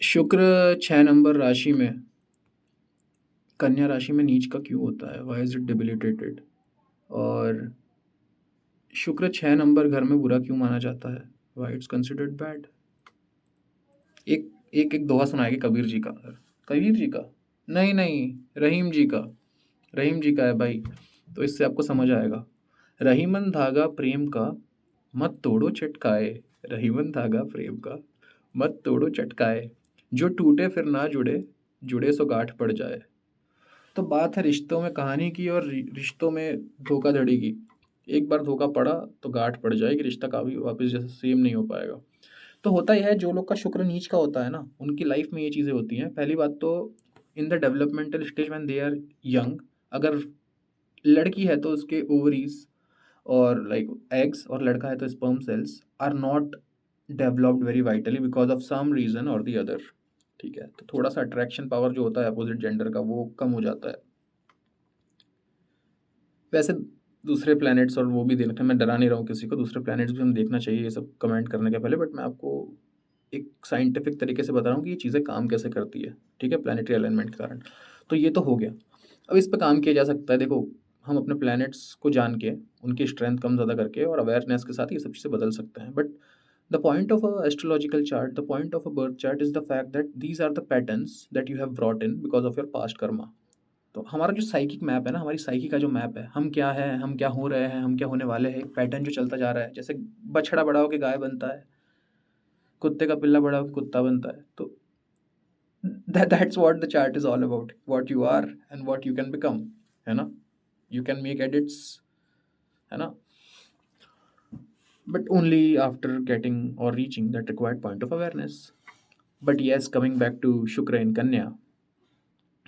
शुक्र 6 नंबर राशि में कन्या राशि में नीच का क्यों होता है? Why is it debilitated? और शुक्र 6 नंबर घर में बुरा क्यों माना जाता है? Why it's considered bad? एक एक दोहा सुनाएँगे कबीर जी का। कबीर जी का? नहीं, नहीं, रहीम जी का। रहीम जी का है भाई, तो इससे आपको समझ आएगा। रहीमन धागा प्रेम का, मत तोड़ो चटकाए। रहीमन धागा प्रेम का, मत तोड़ो चटकाए। जो टूटे फिर ना जुड़े, जुड़े सो गाँठ पड़ जाए। तो बात है रिश्तों में कहानी की और रिश्तों में धोखाधड़ी की। एक बार धोखा पड़ा तो गाँठ पड़ जाएगी, रिश्ता कभी वापस जैसे सेम नहीं हो पाएगा। तो होता ये है, जो लोग का शुक्र नीच का होता है ना, उनकी लाइफ में ये चीज़ें होती हैं। पहली बात तो in the developmental stage when they are young, अगर लड़की है तो उसके ओवरीज़ और लाइक एग्स, और लड़का है तो sperm cells are not developed very vitally because of some reason और द अदर। ठीक है? तो थोड़ा-सा अट्रैक्शन पावर जो होता है अपोज़िट जेंडर का वो कम हो जाता है। वैसे दूसरे प्लैनेट्स और वो भी देखना, मैं डरा नहीं रहा हूँ किसी को, दूसरे प्लैनेट्स भी हम देखना चाहिए ये सब कमेंट करने के पहले, बट मैं आपको एक साइंटिफिक तरीके से बता रहा हूँ कि ये चीज़ें काम कैसे करती है, ठीक है? प्लैनेटरी अलाइनमेंट के कारण। तो ये तो हो गया। अब इस पे काम किया जा सकता है। देखो, हम अपने प्लैनेट्स को जान के, उनकी स्ट्रेंथ कम ज़्यादा करके और अवेयरनेस के साथ ये सब चीज़ें बदल सकते हैं। But the point of a astrological chart, the point of a birth chart is the fact that these are the patterns that you have brought in because of your past karma. तो हमारा जो psychic map है ना, हमारी psyche का जो map है, हम क्या हैं, हम क्या हो रहे हैं, हम क्या होने वाले हैं, एक पैटर्न जो चलता जा रहा है। जैसे बछड़ा बड़ा होके गाय बनता है, कुत्ते का पिल्ला बड़ा होके कुत्ता बनता है। तो that's what the chart is all about, what you are and what you can become, है ना? यू कैन मेक एडिट्स, है ना? बट ओनली आफ्टर गेटिंग और reaching that required point of awareness. But yes, coming back to Shukra in कन्या।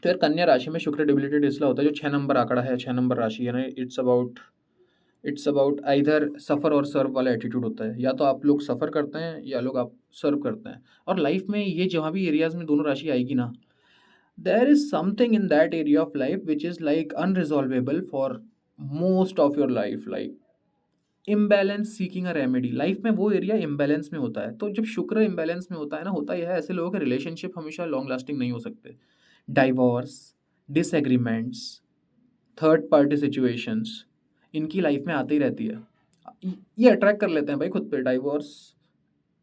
तो यार, कन्या राशि में शुक्र डिबिलिटेड इसलिए होता है, जो 6 नंबर आंकड़ा है, 6 नंबर राशि है ना, इट्स अबाउट आइदर सफ़र और सर्व वाला एटीट्यूड होता है। या तो आप लोग सफ़र करते हैं या लोग आप सर्व करते हैं। और लाइफ में ये जहाँ भी एरियाज़ में दोनों राशि आएगी ना, there is something in that area of life which is like unresolvable for most of your life, like imbalance seeking a remedy. Life में वो एरिया इम्बैलेंस में होता है। तो जब शुक्र इम्बैलेंस में होता है ना, होता यह है, ऐसे लोगों के रिलेशनशिप हमेशा लॉन्ग लास्टिंग नहीं हो सकते। Divorce, disagreements, third party situations, इनकी लाइफ में आती ही रहती है। ये अट्रैक्ट कर लेते हैं भाई खुद पे, divorce,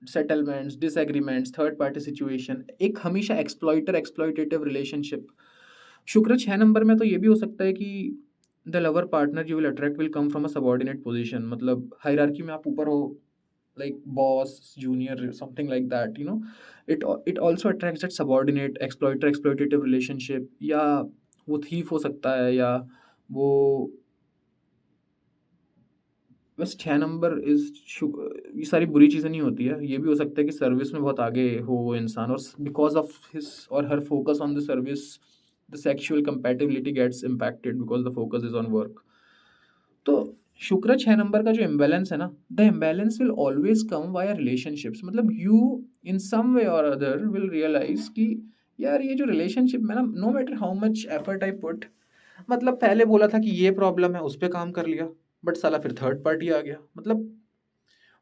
settlements, disagreements, third party situation, एक हमेशा एक्सप्लॉइटर एक्सप्लॉइटेटिव रिलेशनशिप। शुक्र 6 नंबर में तो ये भी हो सकता है कि the lover partner you will attract will come from a subordinate position, मतलब हायरार्की में आप ऊपर हो, like boss, junior, something like that, you know. It also attracts that subordinate exploiter exploitative relationship, या वो थीफ हो सकता है, या वो बस 6 नंबर इज़ ये सारी बुरी चीज़ें नहीं होती है। ये भी हो सकता है कि सर्विस में बहुत आगे हो वो इंसान, और बिकॉज़ ऑफ हिज और her focus on the service, the sexual compatibility gets impacted because the focus is on work. तो शुक्र 6 नंबर का जो इम्बैलेंस है ना, the imbalance will always come via relationships. मतलब यू इन सम वे और other will realise कि यार, ये जो रिलेशनशिप में ना, no matter how much effort I put, मतलब पहले बोला था कि ये प्रॉब्लम है, उस पे काम कर लिया, बट साला फिर थर्ड पार्टी आ गया। मतलब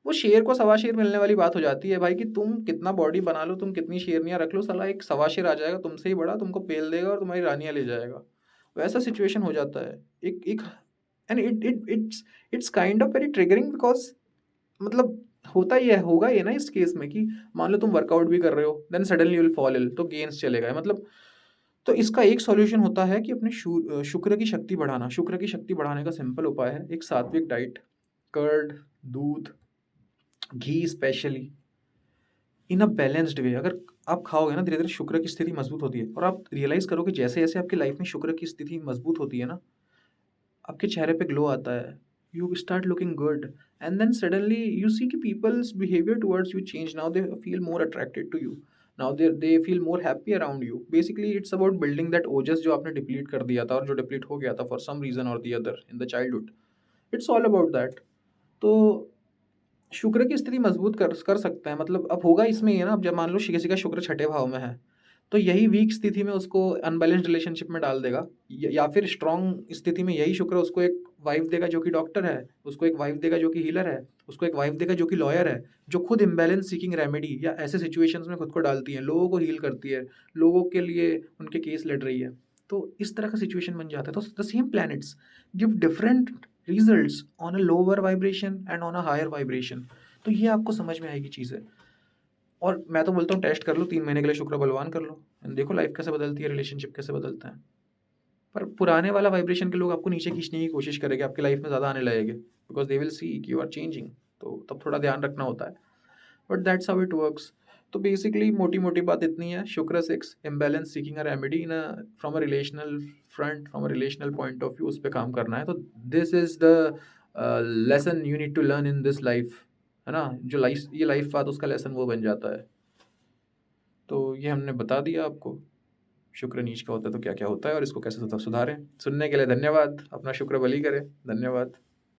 वो शेर को सवा शेर मिलने वाली बात हो जाती है भाई, कि तुम कितना बॉडी बना लो, तुम कितनी शेरनियाँ रख लो, साला एक सवा शेर आ जाएगा तुमसे ही बड़ा, तुमको पेल देगा और तुम्हारी रानियाँ ले जाएगा। वैसा सिचुएशन हो जाता है। एक एक and it's kind of very triggering because, मतलब होता ही है, होगा ये ना इस केस में, कि मान लो तुम वर्कआउट भी कर रहे हो, then suddenly you will fall ill, तो गेन्स चले गए, मतलब। तो इसका एक सॉल्यूशन होता है कि अपने शुक्र की शक्ति बढ़ाना। शुक्र की शक्ति बढ़ाने का सिंपल उपाय है एक सात्विक डाइट, कर्ड, दूध, घी specially, in a balanced way. अगर आप खाओगे ना, धीरे धीरे शुक्र की स्थिति मजबूत होती है, और आप रियलाइज करोगे जैसे जैसे आपकी लाइफ में शुक्र की स्थिति मजबूत होती है ना, आपके चेहरे पे ग्लो आता है, you start looking good, and then suddenly you see कि people's behaviour towards you change, now they feel more attracted to you, now they feel more happy around you. Basically it's about building that ojas जो आपने deplete कर दिया था, और जो deplete हो गया था फॉर सम रीजन और the other in the childhood. It's all about that. तो शुक्र की स्थिति मजबूत कर सकते हैं। मतलब अब होगा इसमें ये ना, अब जब मान लो किसी का शुक्र छठे भाव में है, तो यही वीक स्थिति में उसको अनबैलेंस्ड रिलेशनशिप में डाल देगा, या फिर स्ट्रांग स्थिति में यही शुक्र उसको एक वाइफ देगा जो कि डॉक्टर है, उसको एक वाइफ देगा जो कि हीलर है, उसको एक वाइफ देगा जो कि लॉयर है, जो खुद इम्बैलेंस सीकिंग रेमेडी या ऐसे सिचुएशंस में खुद को डालती है, लोगों को हील करती है, लोगों के लिए उनके केस लड़ रही है। तो इस तरह का सिचुएशन बन जाता है। तो the same planets give different results on a lower vibration and on a higher vibration. तो ये आपको समझ में आएगी चीज़ें। और मैं तो बोलता हूँ टेस्ट कर लो, 3 महीने के लिए शुक्र बलवान कर लो, देखो लाइफ कैसे बदलती है, रिलेशनशिप कैसे बदलता है। पर पुराने वाला वाइब्रेशन के लोग आपको नीचे खींचने की कोशिश करेंगे, आपकी लाइफ में ज़्यादा आने लगेंगे, बिकॉज दे विल सी कि यू आर चेंजिंग। तो तब थोड़ा ध्यान रखना होता है, but that's how it works. तो बेसिकली मोटी मोटी बात इतनी है, Shukra 6 imbalance seeking a remedy in from a relational front, from a relational point of view, उस पर काम करना है। तो this is the lesson you need to learn in this life, है ना। जो लाइफ, ये लाइफ बात, उसका लेसन वो बन जाता है। तो ये हमने बता दिया आपको, शुक्र नीच का होता है तो क्या क्या होता है और इसको कैसे सुधारें। सुनने के लिए धन्यवाद। अपना शुक्र बली करें। धन्यवाद।